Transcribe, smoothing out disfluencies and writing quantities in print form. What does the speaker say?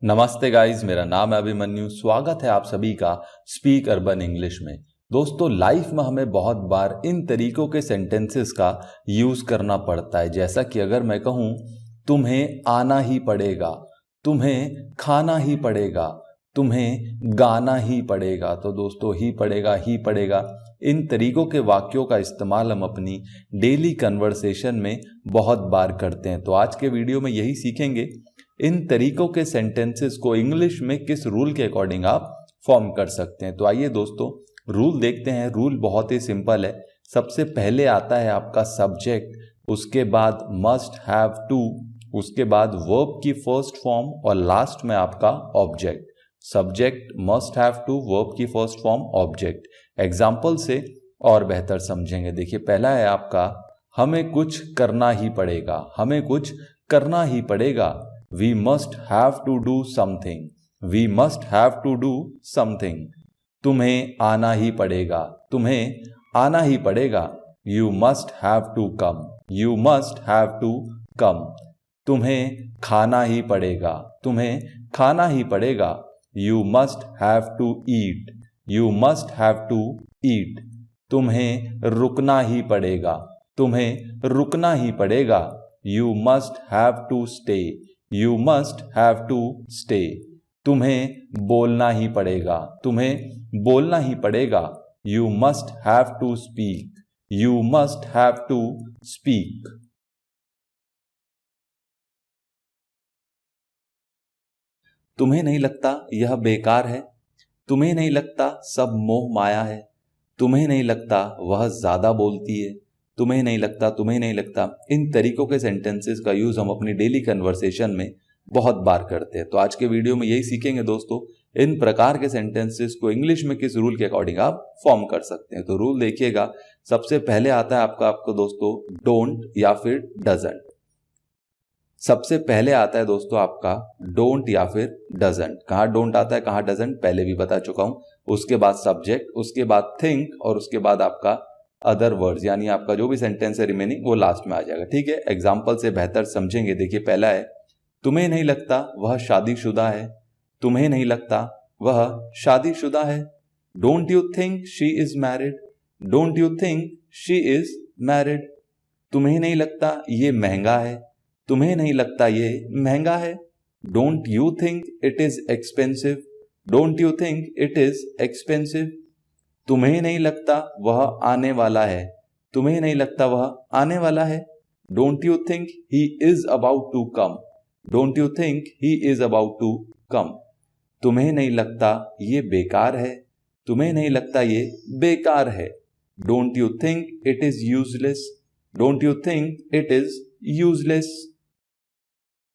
नमस्ते गाइस, मेरा नाम है अभिमन्यु। स्वागत है आप सभी का स्पीक अर्बन इंग्लिश में। दोस्तों, लाइफ में हमें बहुत बार इन तरीकों के सेंटेंसेस का यूज करना पड़ता है। जैसा कि अगर मैं कहूँ तुम्हें आना ही पड़ेगा, तुम्हें खाना ही पड़ेगा, तुम्हें गाना ही पड़ेगा, तो दोस्तों ही पड़ेगा इन तरीकों के वाक्यों का इस्तेमाल हम अपनी डेली कन्वर्सेशन में बहुत बार करते हैं। तो आज के वीडियो में यही सीखेंगे इन तरीकों के सेंटेंसेस को इंग्लिश में किस रूल के अकॉर्डिंग आप फॉर्म कर सकते हैं। तो आइए दोस्तों रूल देखते हैं। रूल बहुत ही सिंपल है। सबसे पहले आता है आपका सब्जेक्ट, उसके बाद मस्ट हैव टू, उसके बाद वर्ब की फर्स्ट फॉर्म और लास्ट में आपका object. Subject, must have to, verb की फर्स्ट फॉर्म, ऑब्जेक्ट। एग्जाम्पल से और बेहतर समझेंगे। देखिए, पहला है आपका हमें कुछ करना ही पड़ेगा, हमें कुछ करना ही पड़ेगा। We must have to do something. We must have to do something. तुम्हें आना ही पड़ेगा, तुम्हें आना ही पड़ेगा। You must have to come. You must have to come. तुम्हें खाना ही पड़ेगा, तुम्हें खाना ही पड़ेगा। You must have to eat. You must have to eat. तुम्हें रुकना ही पड़ेगा, तुम्हें रुकना ही पड़ेगा। You must have to stay. You must have to stay. तुम्हें बोलना ही पड़ेगा, तुम्हें बोलना ही पड़ेगा। You must have to speak. You must have to speak. तुम्हें नहीं लगता यह बेकार है, तुम्हें नहीं लगता सब मोह माया है, तुम्हें नहीं लगता वह ज्यादा बोलती है, तुम्हें नहीं लगता, तुम्हें नहीं लगता। इन तरीकों के सेंटेंसेस का यूज हम अपनी डेली कन्वर्सेशन में बहुत बार करते हैं। तो आज के वीडियो में यही सीखेंगे दोस्तों, इन प्रकार के सेंटेंसेस को इंग्लिश में किस रूल के अकॉर्डिंग आप फॉर्म कर सकते हैं। तो रूल देखिएगा, सबसे पहले आता है आपको दोस्तों डोंट या फिर डजंट। सबसे पहले आता है दोस्तों आपका डोंट या फिर डजंट। कहाँ डोंट आता है, कहाँ डजंट, पहले भी बता चुका हूं। उसके बाद सब्जेक्ट, उसके बाद थिंक और उसके बाद आपका अदर वर्ड्स, यानी आपका जो भी सेंटेंस है रिमेनिंग वो लास्ट में आ जाएगा। ठीक है, एग्जाम्पल से बेहतर समझेंगे। देखिए, पहला है तुम्हें नहीं लगता वह शादीशुदा है, तुम्हें नहीं लगता वह शादीशुदा है। Don't you think she is married, don't you think she is married. तुम्हें नहीं लगता ये महंगा है, तुम्हें नहीं लगता ये महंगा है। Don't you think it is expensive, don't you think it is expensive. तुम्हें नहीं लगता वह आने वाला है, तुम्हें नहीं लगता वह आने वाला है। Don't you think he is about to come, don't you think he is about to come. तुम्हें नहीं लगता ये बेकार है, तुम्हें नहीं लगता ये बेकार है। Don't you think it is useless, don't you think it is useless.